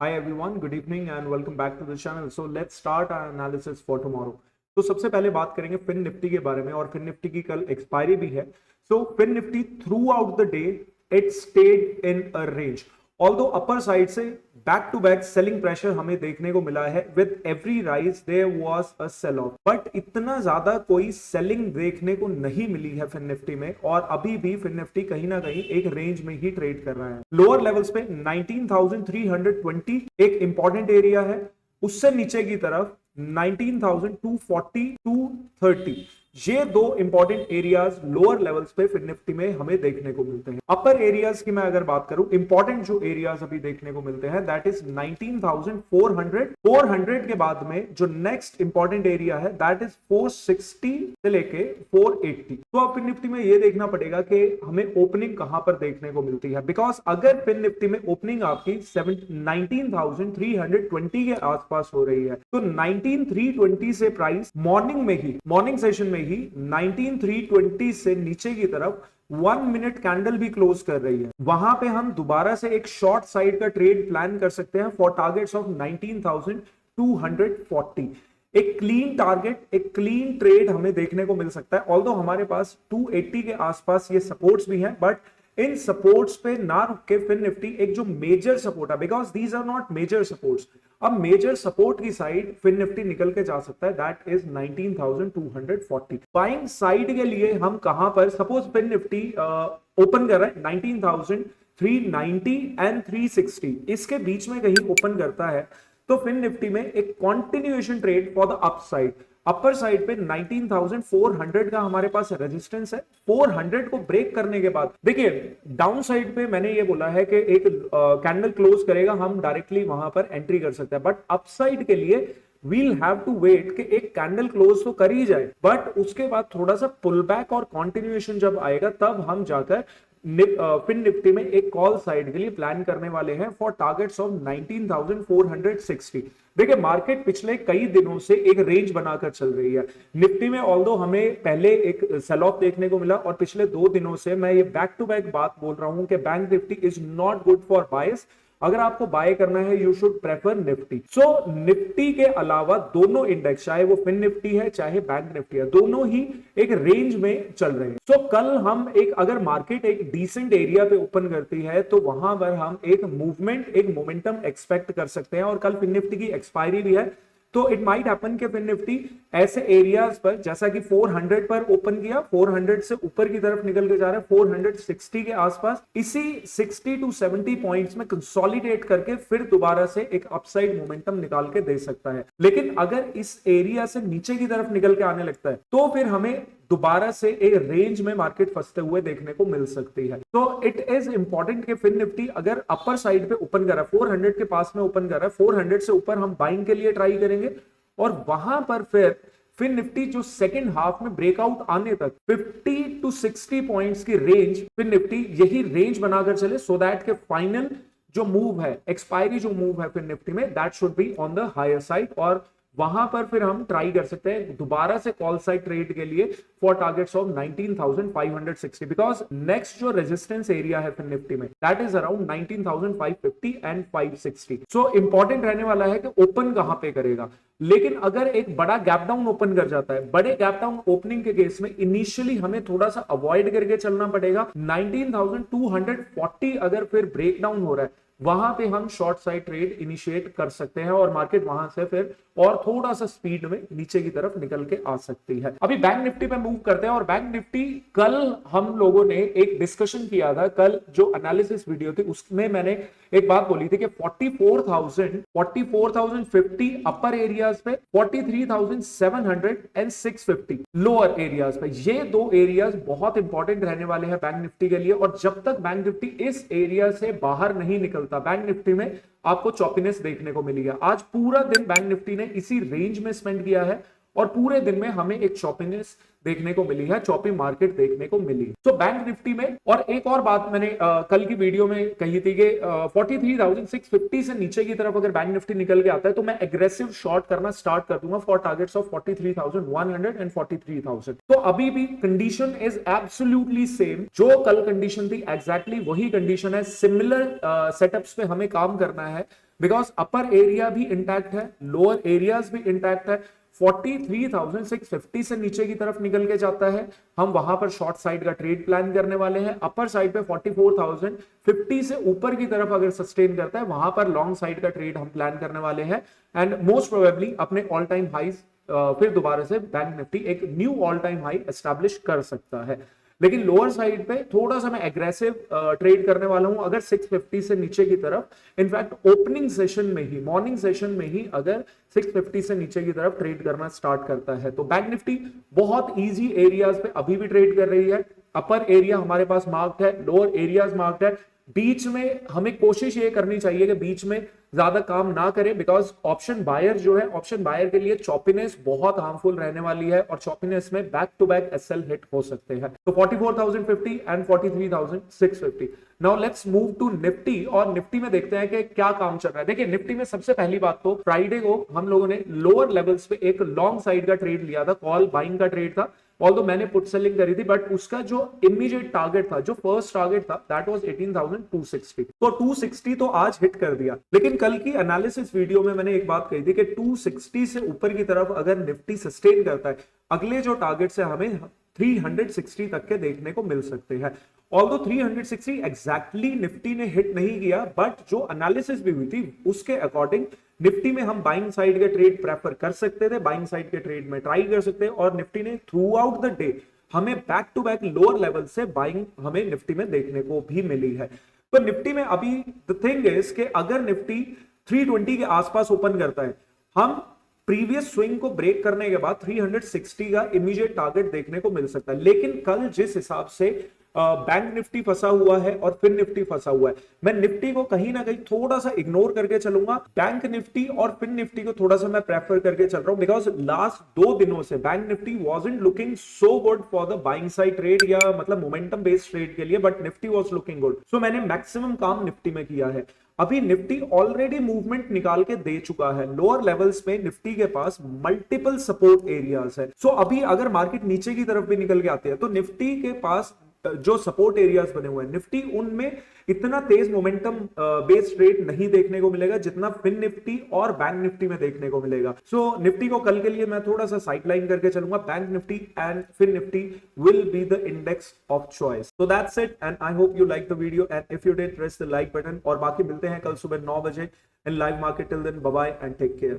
Hi everyone, good evening and welcome back to the channel. So let's start our analysis for tomorrow. तो सबसे पहले बात करेंगे fin Nifty के बारे में और फिन निफ्टी की कल एक्सपायरी भी है. So Fin Nifty throughout the day it stayed in a range. Although upper side से back to back selling pressure हमें देखने को मिला है. With every rise there was a sell off, but इतना ज्यादा कोई सेलिंग देखने को नहीं मिली है फिन निफ्टी में और अभी भी फिन निफ्टी कहीं ना कहीं एक रेंज में ही ट्रेड कर रहा है. लोअर लेवल्स पे 19,320 एक इंपॉर्टेंट एरिया है. उससे नीचे की तरफ 19,240 टू 30 ये दो इंपॉर्टेंट एरियाज लोअर लेवल्स पे फिन निफ्टी में हमें देखने को मिलते हैं. अपर एरियाज की मैं अगर बात करूं, इंपॉर्टेंट जो एरियाज अभी देखने को मिलते हैं दैट इज 19,400 के बाद में जो नेक्स्ट इंपॉर्टेंट एरिया है दैट इज 460 से लेके 480. तो अब फिन निफ्टी में ये देखना पड़ेगा कि हमें ओपनिंग कहां पर देखने को मिलती है, बिकॉज अगर फिन निफ्टी में ओपनिंग आपकी 19,320 के आसपास हो रही है तो 19,320 से प्राइस मॉर्निंग सेशन में ही 19,320 से नीचे की तरफ 1 मिनट कैंडल भी क्लोज कर रही है. वहां पे हम दोबारा से एक शॉर्ट साइड का ट्रेड प्लान कर सकते हैं फॉर टारगेट्स ऑफ 19,240. एक क्लीन टारगेट, एक क्लीन ट्रेड हमें देखने को मिल सकता है. ऑल्दो हमारे पास 280 के आसपास ये सपोर्ट्स भी हैं, बट इन सपोर्ट्स पे ना रुक के फिन निफ्टी एक जो मेजर सपोर्ट है, because these are not major supports, अब मेजर सपोर्ट की साइड फिन निफ्टी निकल के जा सकता है दैट इज 19,240. बाइंग साइड के लिए हम कहां पर, सपोज फिन निफ्टी ओपन कर रहा है 19,390 एंड 360, इसके बीच में कहीं ओपन करता है तो फिन निफ्टी में एक continuation trade for the upside. Upper side पे 19,400 का हमारे पास रेजिस्टेंस है. 400 को ब्रेक करने के बाद देखिए डाउन साइड पे मैंने ये बोला है कि एक कैंडल क्लोज करेगा, हम डायरेक्टली वहां पर एंट्री कर सकते हैं, बट अपसाइड के लिए वील हैव टू वेट कि एक कैंडल क्लोज तो कर ही जाए, बट उसके बाद थोड़ा सा पुल बैक और कॉन्टिन्यूएशन जब आएगा तब हम जाकर फिन निफ्टी में एक कॉल साइड के लिए प्लान करने वाले हैं फॉर टारगेट्स ऑफ 19,460. देखिए मार्केट पिछले कई दिनों से एक रेंज बनाकर चल रही है. निफ्टी में ऑल्दो हमें पहले एक सेल ऑफ देखने को मिला और पिछले 2 दिनों से मैं ये बैक टू बैक बात बोल रहा हूं कि bank Nifty is not good for buyers. अगर आपको बाय करना है you should prefer Nifty. So Nifty के अलावा दोनों इंडेक्स, चाहे वो फिन निफ्टी है चाहे बैंक निफ्टी है, दोनों ही एक रेंज में चल रहे हैं. सो कल हम एक, अगर मार्केट एक डिसेंट एरिया पे ओपन करती है तो वहां पर हम एक मूवमेंट, एक मोमेंटम एक्सपेक्ट कर सकते हैं. और कल फिन निफ्टी की एक्सपायरी भी है तो इट माइट हैपन कि फिन निफ्टी ऐसे एरियाज पर, जैसा कि 400 पर ओपन किया, 400 से ऊपर की तरफ निकल के जा रहा है 460 के आसपास, इसी 60 टू 70 पॉइंट्स में कंसोलिडेट करके फिर दोबारा से एक अपसाइड मोमेंटम निकाल के दे सकता है. लेकिन अगर इस एरिया से नीचे की तरफ निकल के आने लगता है तो फिर हमें दोबारा से एक रेंज में मार्केट फंसते हुए देखने को मिल सकती है. तो इट इज इंपॉर्टेंट कि फिन निफ्टी अगर अपर साइड पे ओपन कर रहा है, 400 के पास में ओपन कर रहा है, 400 से ऊपर हम बाइंग के लिए ट्राई करेंगे और वहां पर फिर निफ्टी जो सेकंड हाफ में ब्रेकआउट आने तक 50 टू 60 पॉइंट्स की रेंज, फिन निफ्टी यही रेंज बनाकर चले सो दैट के फाइनल जो मूव है, एक्सपायरी जो मूव है फिन निफ्टी में, that should be on the higher side. और वहां पर फिर हम ट्राई कर सकते हैं दोबारा से कॉल साइड ट्रेड के लिए for targets of 19,560, because next जो रेजिस्टेंस एरिया है फिर निफ्टी में that is around 19,550 and 560. So important रहने वाला है कि ओपन कहां पे करेगा. लेकिन अगर एक बड़ा गैप डाउन ओपन कर जाता है, बड़े गैप डाउन ओपनिंग के केस में इनिशियली हमें थोड़ा सा अवॉइड करके चलना पड़ेगा. 19,240 अगर फिर ब्रेक डाउन हो रहा है वहां पे हम शॉर्ट साइड ट्रेड इनिशिएट कर सकते हैं और मार्केट वहां से फिर और थोड़ा सा स्पीड में नीचे की तरफ निकल के आ सकती है. अभी बैंक निफ्टी पे मूव करते हैं और बैंक निफ्टी कल हम लोगों ने एक डिस्कशन किया था. कल जो एनालिसिस वीडियो थी उसमें मैंने एक बात बोली थी कि 44,050 अपर एरियाज पे, 43,700 एंड 650 लोअर एरियाज पे. ये दो एरियाज बहुत इंपॉर्टेंट रहने वाले हैं बैंक निफ्टी के लिए. और जब तक बैंक निफ्टी इस एरिया से बाहर नहीं निकलता, बैंक निफ्टी में आपको चॉपीनेस देखने को मिली है. आज पूरा दिन बैंक निफ्टी ने इसी रेंज में स्पेंड किया है और पूरे दिन में हमें एक चॉपीनेस देखने को मिली है, चॉपी मार्केट देखने को मिली. तो बैंक निफ्टी में, और एक और बात मैंने कल की वीडियो में कही थी कि 43,650 से नीचे की तरफ अगर बैंक निफ्टी निकल के आता है तो मैं एग्रेसिव शॉर्ट करना स्टार्ट कर दूंगा फॉर टारगेट्स ऑफ 43,100 एंड 43,000. तो अभी भी कंडीशन इज एब्सोल्युटली सेम. जो कल कंडीशन थी एग्जैक्टली वही कंडीशन है. सिमिलर सेटअप्स पे हमें काम करना है बिकॉज अपर एरिया भी इंटैक्ट है, लोअर एरियाज भी इंटैक्ट है। 43,650 से नीचे की तरफ निकल के जाता है, हम वहां पर शॉर्ट साइड का ट्रेड प्लान करने वाले हैं। अपर साइड पे 44,050 से ऊपर की तरफ अगर सस्टेन करता है, वहां पर लॉन्ग साइड का ट्रेड हम प्लान करने वाले हैं। एंड मोस्ट प्रोबेबली अपने ऑल टाइम हाइज फिर दोबारा से बैंक निफ्टी एक knew all time high establish कर सकता है। लेकिन लोअर साइड पे थोड़ा सा मैं एग्रेसिव ट्रेड करने वाला हूं अगर 650 से नीचे की तरफ, इनफैक्ट ओपनिंग सेशन में ही, मॉर्निंग सेशन में ही अगर 650 से नीचे की तरफ ट्रेड करना स्टार्ट करता है तो बैंक निफ्टी बहुत इजी एरियाज पे अभी भी ट्रेड कर रही है। अपर एरिया हमारे पास मार्क्ड है, लोअर एरियाज मार्क्ड है। बीच में हमें कोशिश ये करनी चाहिए कि बीच में ज्यादा काम ना करें, बिकॉज ऑप्शन बायर जो है, ऑप्शन बायर के लिए चॉपीनेस बहुत हार्मफुल रहने वाली है और चॉपीनेस में back to back SL hit हो सकते हैं। तो 44,050 and 43,650। Now let's move to Nifty, और निफ्टी में देखते हैं कि क्या काम चल रहा है। देखिए निफ्टी में सबसे पहली बात तो फ्राइडे को हम लोगों ने लोअर लेवल्स पे एक लॉन्ग साइड का ट्रेड लिया था, कॉल बाइंग का ट्रेड था। ऑल्दो मैंने पुट सेलिंग करी थी, बट उसका जो इमीडिएट टारगेट था, जो फर्स्ट टारगेट था, दैट वाज 18,260। तो 260 तो आज हिट कर दिया। लेकिन कल की एनालिसिस वीडियो में मैंने एक बात कही थी कि 260 से ऊपर की तरफ अगर निफ्टी सस्टेन करता है, अगले जो टारगेट से हमें 360 तक के देखने को मिल सकते हैं। ऑल्दो 360 एग्जैक्टली निफ्टी ने हिट नहीं किया, बट जो एनालिसिस भी हुई थी उसके अकॉर्डिंग निफ्टी में हम बाइंग साइड के ट्रेड प्रेफर कर सकते थे, बाइंग साइड के ट्रेड में ट्राई कर सकते हैं, और निफ्टी ने थ्रू आउट द डे हमें back to back lower level से बाइंग हमें निफ्टी में देखने को भी मिली है। तो निफ्टी में अभी द थिंग इज कि अगर निफ्टी 320 के आसपास ओपन करता है, हम प्रीवियस स्विंग को ब्रेक करने के बाद 360 का इमीडिएट टारगेट देखने को मिल सकता है। लेकिन कल जिस हिसाब से बैंक निफ्टी फंसा हुआ है और फिन निफ्टी फंसा हुआ है, मैं निफ्टी को कहीं ना कहीं थोड़ा सा इग्नोर करके चलूंगा। बैंक निफ्टी और फिन निफ्टी को थोड़ा सा मैं प्रेफर करके चल रहा हूं, बिकॉज लास्ट 2 दिनों से bank Nifty wasn't looking so good for the buying side trade, या मतलब मोमेंटम बेस्ड ट्रेड के लिए, but Nifty was looking good. So मैंने मैक्सिमम काम निफ्टी में किया है। अभी निफ्टी ऑलरेडी मूवमेंट निकाल के दे चुका है। लोअर लेवल्स में निफ्टी के पास मल्टीपल सपोर्ट एरियाज है। सो अभी अगर मार्केट नीचे की तरफ भी निकल के आती है तो निफ्टी के पास जो सपोर्ट एरियाज बने हुए हैं, निफ्टी उनमें इतना तेज मोमेंटम बेस्ड ट्रेड नहीं देखने को मिलेगा जितना फिन निफ्टी और बैंक निफ्टी में देखने को मिलेगा। सो निफ्टी को कल के लिए मैं थोड़ा सा साइडलाइन करके चलूंगा। Bank Nifty and Fin Nifty will be the index of choice. So that's it, and I hope you like the video, and if you did press the like button. और बाकी मिलते हैं कल सुबह 9 बजे in live market. Till then bye bye and take care.